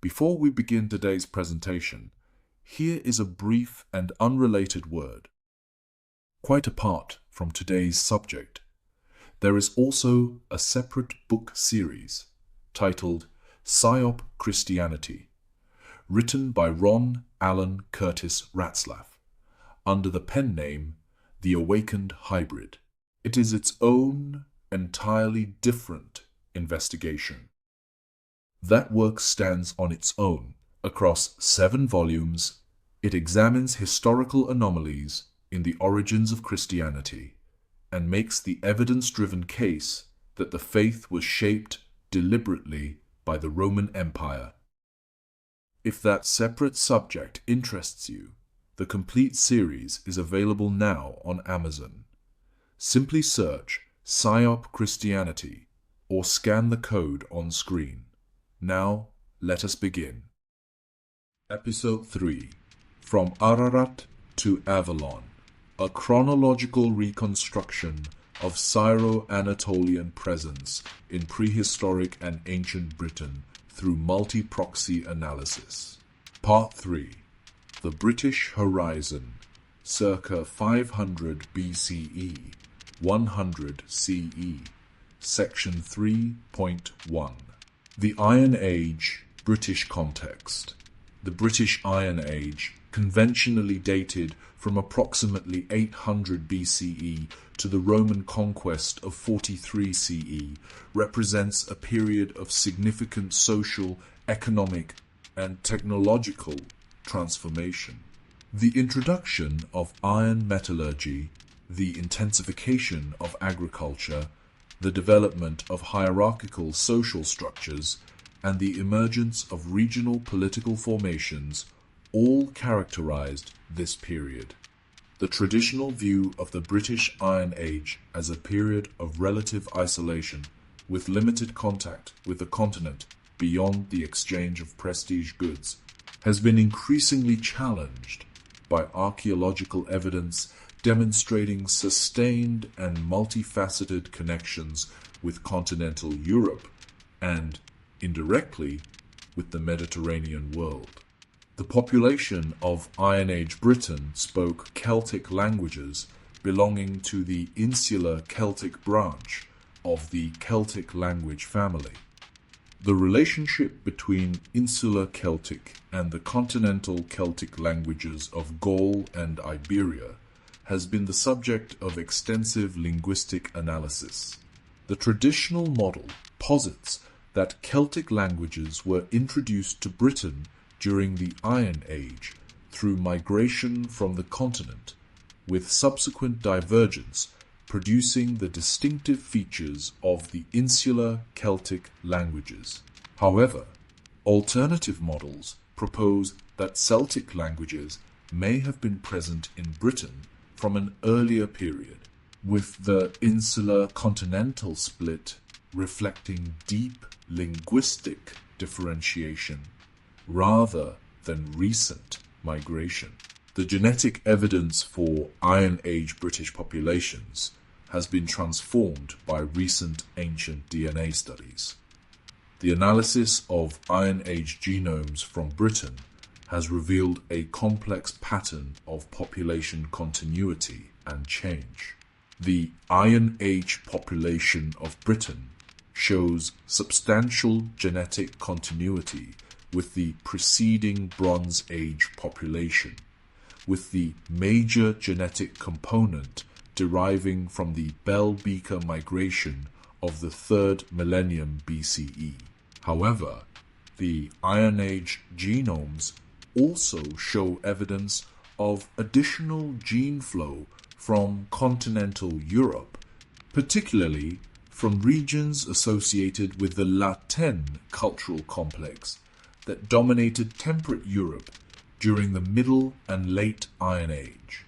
Before we begin today's presentation, here is a brief and unrelated word. Quite apart from today's subject, there is also a separate book series titled Psyop Christianity, written by Ron Allen Curtis Ratzlaff, under the pen name The Awakened Hybrid. It is its own, entirely different investigation. That work stands on its own. Across 7 volumes, it examines historical anomalies in the origins of Christianity and makes the evidence-driven case that the faith was shaped deliberately by the Roman Empire. If that separate subject interests you, the complete series is available now on Amazon. Simply search Psyop Christianity or scan the code on screen. Now, let us begin. Episode 3. From Ararat to Avalon, a chronological reconstruction of Syro-Anatolian presence in prehistoric and ancient Britain through multi-proxy analysis. Part 3. The British Horizon, circa 500 BCE, 100 CE, Section 3.1. The Iron Age, British context. The British Iron Age, conventionally dated from approximately 800 BCE to the Roman conquest of 43 CE, represents a period of significant social, economic, and technological transformation. The introduction of iron metallurgy, the intensification of agriculture, the development of hierarchical social structures, and the emergence of regional political formations all characterized this period. The traditional view of the British Iron Age as a period of relative isolation, with limited contact with the continent beyond the exchange of prestige goods, has been increasingly challenged by archaeological evidence demonstrating sustained and multifaceted connections with continental Europe and, indirectly, with the Mediterranean world. The population of Iron Age Britain spoke Celtic languages belonging to the insular Celtic branch of the Celtic language family. The relationship between insular Celtic and the continental Celtic languages of Gaul and Iberia has been the subject of extensive linguistic analysis. The traditional model posits that Celtic languages were introduced to Britain during the Iron Age through migration from the continent, with subsequent divergence producing the distinctive features of the insular Celtic languages. However, alternative models propose that Celtic languages may have been present in Britain from an earlier period, with the insular-continental split reflecting deep linguistic differentiation rather than recent migration. The genetic evidence for Iron Age British populations has been transformed by recent ancient DNA studies. The analysis of Iron Age genomes from Britain has revealed a complex pattern of population continuity and change. The Iron Age population of Britain shows substantial genetic continuity with the preceding Bronze Age population, with the major genetic component deriving from the Bell-Beaker migration of the 3rd millennium BCE. However, the Iron Age genomes also show evidence of additional gene flow from continental Europe, particularly from regions associated with the Latin cultural complex that dominated temperate Europe during the Middle and Late Iron Age.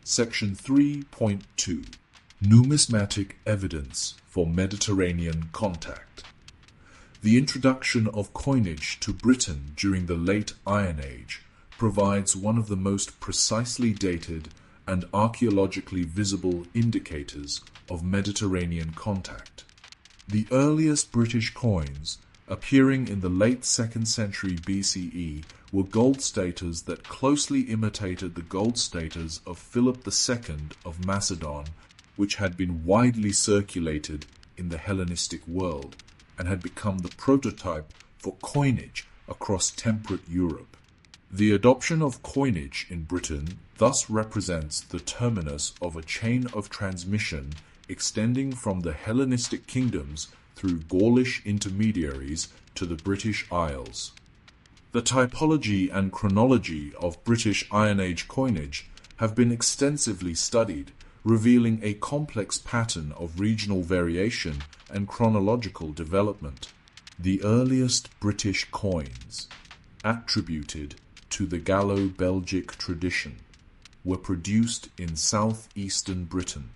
Section 3.2. Numismatic evidence for Mediterranean contact. The introduction of coinage to Britain during the Late Iron Age provides one of the most precisely dated and archaeologically visible indicators of Mediterranean contact. The earliest British coins appearing in the late 2nd century BCE, were gold statas that closely imitated the gold statas of Philip II of Macedon, which had been widely circulated in the Hellenistic world and had become the prototype for coinage across temperate Europe. The adoption of coinage in Britain thus represents the terminus of a chain of transmission extending from the Hellenistic kingdoms through Gaulish intermediaries to the British Isles. The typology and chronology of British Iron Age coinage have been extensively studied, revealing a complex pattern of regional variation and chronological development. The earliest British coins, attributed to the Gallo-Belgic tradition, were produced in southeastern Britain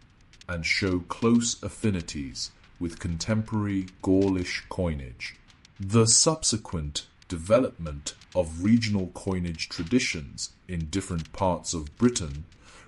and show close affinities with contemporary Gaulish coinage. The subsequent development of regional coinage traditions in different parts of Britain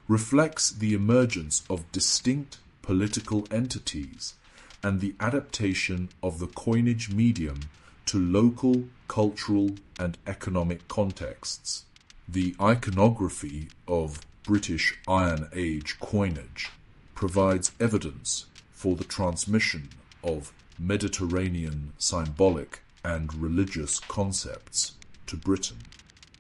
reflects the emergence of distinct political entities and the adaptation of the coinage medium to local, cultural, and economic contexts. The iconography of British Iron Age coinage provides evidence for the transmission of Mediterranean symbolic and religious concepts to Britain.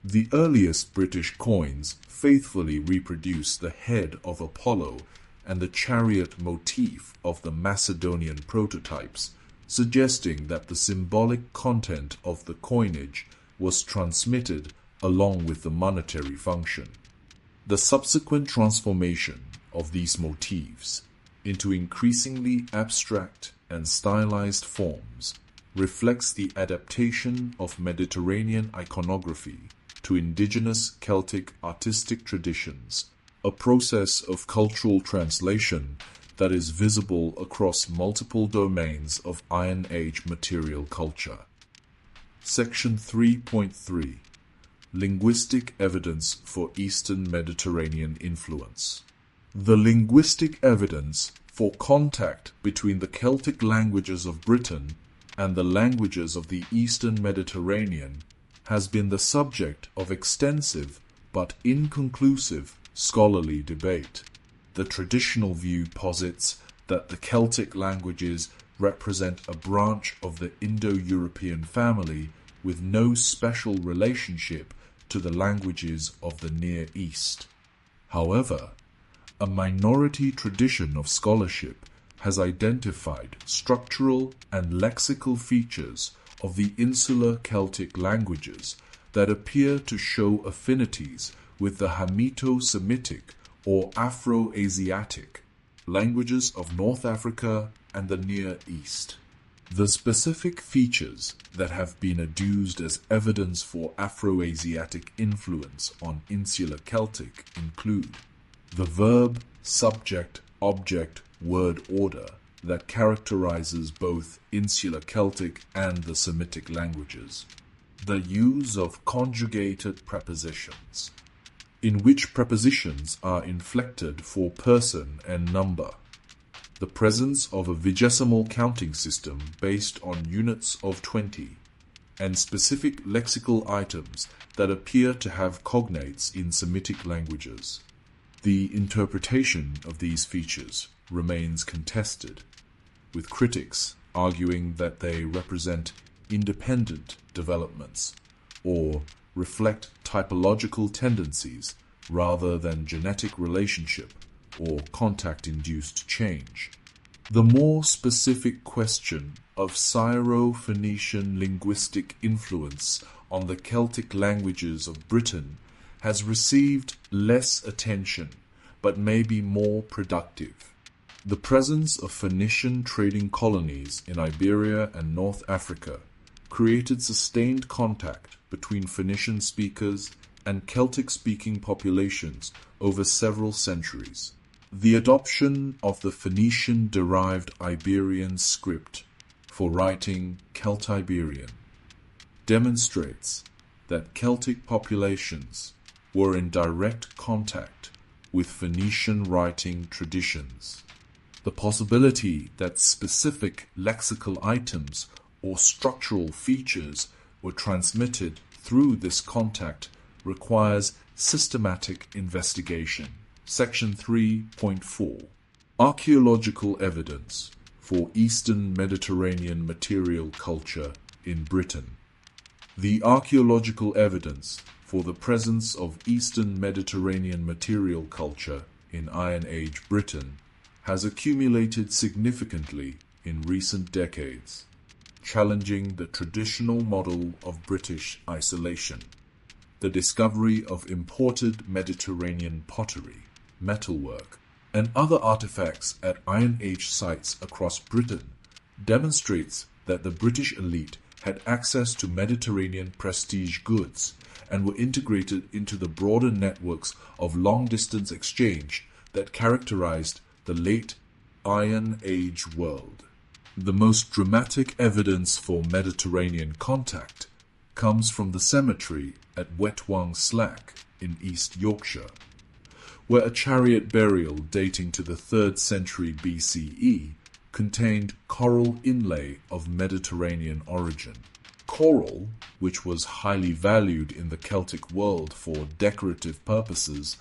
The earliest British coins faithfully reproduce the head of Apollo and the chariot motif of the Macedonian prototypes, suggesting that the symbolic content of the coinage was transmitted along with the monetary function. The subsequent transformation of these motifs into increasingly abstract and stylized forms reflects the adaptation of Mediterranean iconography to indigenous Celtic artistic traditions, a process of cultural translation that is visible across multiple domains of Iron Age material culture. Section 3.3 Linguistic Evidence for Eastern Mediterranean Influence. The linguistic evidence for contact between the Celtic languages of Britain and the languages of the Eastern Mediterranean has been the subject of extensive but inconclusive scholarly debate. The traditional view posits that the Celtic languages represent a branch of the Indo-European family with no special relationship to the languages of the Near East. However, a minority tradition of scholarship has identified structural and lexical features of the insular Celtic languages that appear to show affinities with the Hamito-Semitic or Afro-Asiatic languages of North Africa and the Near East. The specific features that have been adduced as evidence for Afro-Asiatic influence on insular Celtic include the verb, subject, object, word order that characterizes both insular Celtic and the Semitic languages, the use of conjugated prepositions, in which prepositions are inflected for person and number, the presence of a vigesimal counting system based on units of 20, and specific lexical items that appear to have cognates in Semitic languages. The interpretation of these features remains contested, with critics arguing that they represent independent developments or reflect typological tendencies rather than genetic relationship or contact-induced change. The more specific question of Syro-Phoenician linguistic influence on the Celtic languages of Britain has received less attention, but may be more productive. The presence of Phoenician trading colonies in Iberia and North Africa created sustained contact between Phoenician speakers and Celtic-speaking populations over several centuries. The adoption of the Phoenician-derived Iberian script for writing Celtiberian demonstrates that Celtic populations were in direct contact with Phoenician writing traditions. The possibility that specific lexical items or structural features were transmitted through this contact requires systematic investigation. Section 3.4. Archaeological evidence for Eastern Mediterranean material culture in Britain. The archaeological evidence for the presence of Eastern Mediterranean material culture in Iron Age Britain has accumulated significantly in recent decades, challenging the traditional model of British isolation. The discovery of imported Mediterranean pottery, metalwork, and other artifacts at Iron Age sites across Britain demonstrates that the British elite had access to Mediterranean prestige goods and were integrated into the broader networks of long-distance exchange that characterized the late Iron Age world. The most dramatic evidence for Mediterranean contact comes from the cemetery at Wetwang Slack in East Yorkshire, where a chariot burial dating to the 3rd century BCE contained coral inlay of Mediterranean origin. Coral, which was highly valued in the Celtic world for decorative purposes,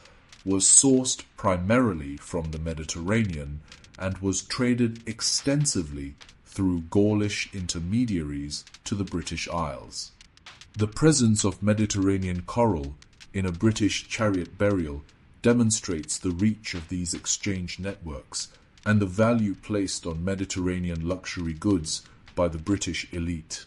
was sourced primarily from the Mediterranean and was traded extensively through Gaulish intermediaries to the British Isles. The presence of Mediterranean coral in a British chariot burial demonstrates the reach of these exchange networks and the value placed on Mediterranean luxury goods by the British elite.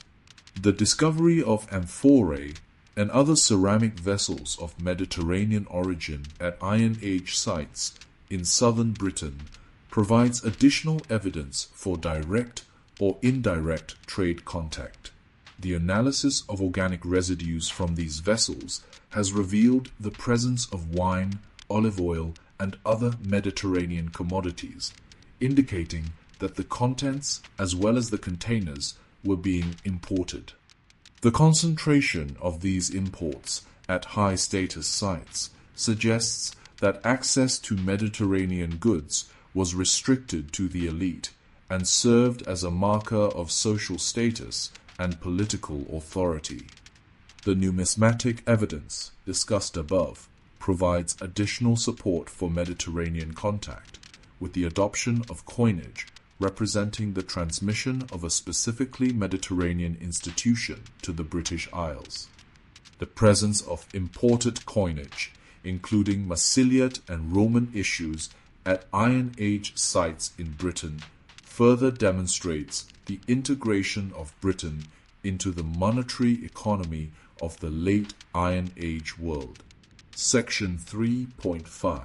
The discovery of amphorae and other ceramic vessels of Mediterranean origin at Iron Age sites in southern Britain provides additional evidence for direct or indirect trade contact. The analysis of organic residues from these vessels has revealed the presence of wine, olive oil, and other Mediterranean commodities, indicating that the contents as well as the containers were being imported. The concentration of these imports at high-status sites suggests that access to Mediterranean goods was restricted to the elite and served as a marker of social status and political authority. The numismatic evidence discussed above provides additional support for Mediterranean contact, with the adoption of coinage representing the transmission of a specifically Mediterranean institution to the British Isles. The presence of imported coinage, including Massiliot and Roman issues at Iron Age sites in Britain, further demonstrates the integration of Britain into the monetary economy of the late Iron Age world. Section 3.5.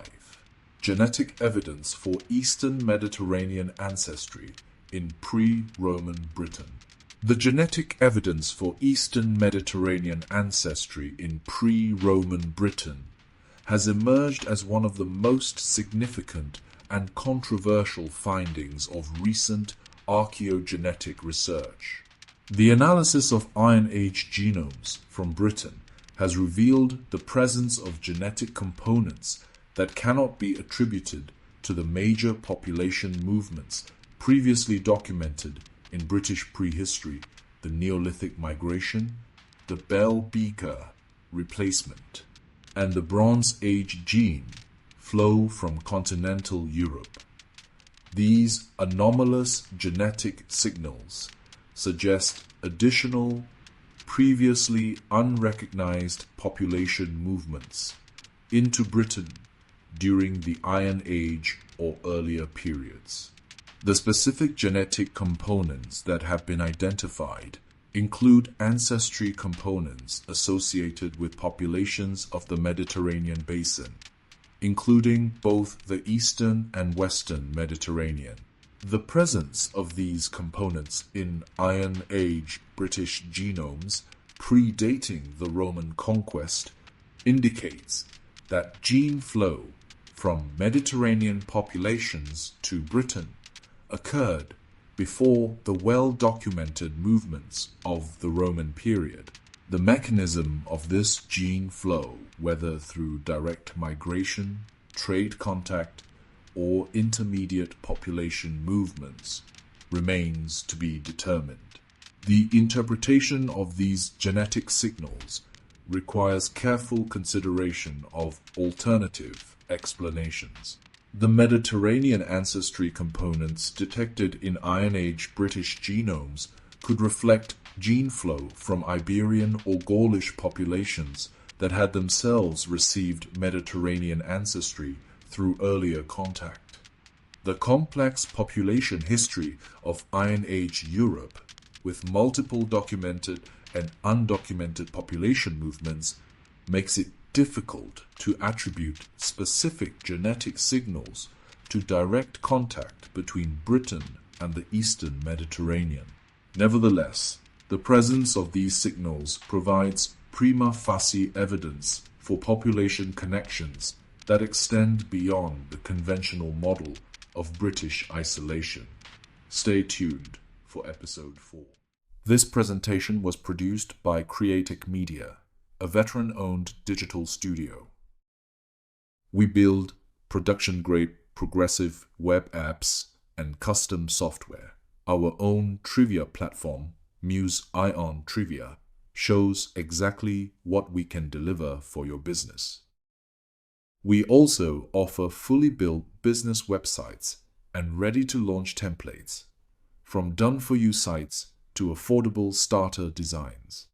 Genetic evidence for Eastern Mediterranean ancestry in pre-Roman Britain. The genetic evidence for Eastern Mediterranean ancestry in pre-Roman Britain has emerged as one of the most significant and controversial findings of recent archaeogenetic research. The analysis of Iron Age genomes from Britain has revealed the presence of genetic components that cannot be attributed to the major population movements previously documented in British prehistory, the Neolithic migration, the Bell Beaker replacement, and the Bronze Age gene flow from continental Europe. These anomalous genetic signals suggest additional, previously unrecognized population movements into Britain during the Iron Age or earlier periods. The specific genetic components that have been identified include ancestry components associated with populations of the Mediterranean basin, including both the Eastern and Western Mediterranean. The presence of these components in Iron Age British genomes predating the Roman conquest indicates that gene flow from Mediterranean populations to Britain occurred before the well-documented movements of the Roman period. The mechanism of this gene flow, whether through direct migration, trade contact, or intermediate population movements, remains to be determined. The interpretation of these genetic signals requires careful consideration of alternative explanations. The Mediterranean ancestry components detected in Iron Age British genomes could reflect gene flow from Iberian or Gaulish populations that had themselves received Mediterranean ancestry through earlier contact. The complex population history of Iron Age Europe, with multiple documented and undocumented population movements, makes it difficult to attribute specific genetic signals to direct contact between Britain and the Eastern Mediterranean. Nevertheless, the presence of these signals provides prima facie evidence for population connections that extend beyond the conventional model of British isolation. Stay tuned for episode 4. This presentation was produced by Creatic Media, a veteran-owned digital studio. We build production-grade progressive web apps and custom software. Our own trivia platform, Muse Ion Trivia, shows exactly what we can deliver for your business. We also offer fully built business websites and ready-to-launch templates, from done-for-you sites to affordable starter designs.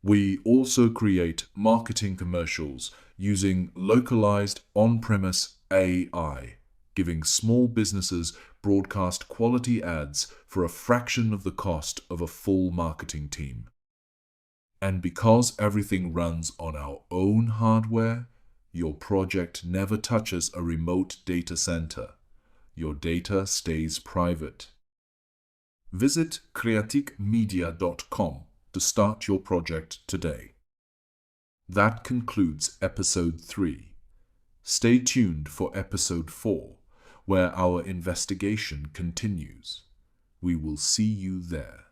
We also create marketing commercials using localized on-premise AI, giving small businesses broadcast quality ads for a fraction of the cost of a full marketing team. And because everything runs on our own hardware, your project never touches a remote data center. Your data stays private. Visit creaticmedia.com to start your project today. That concludes episode 3. Stay tuned for episode 4, where our investigation continues. We will see you there.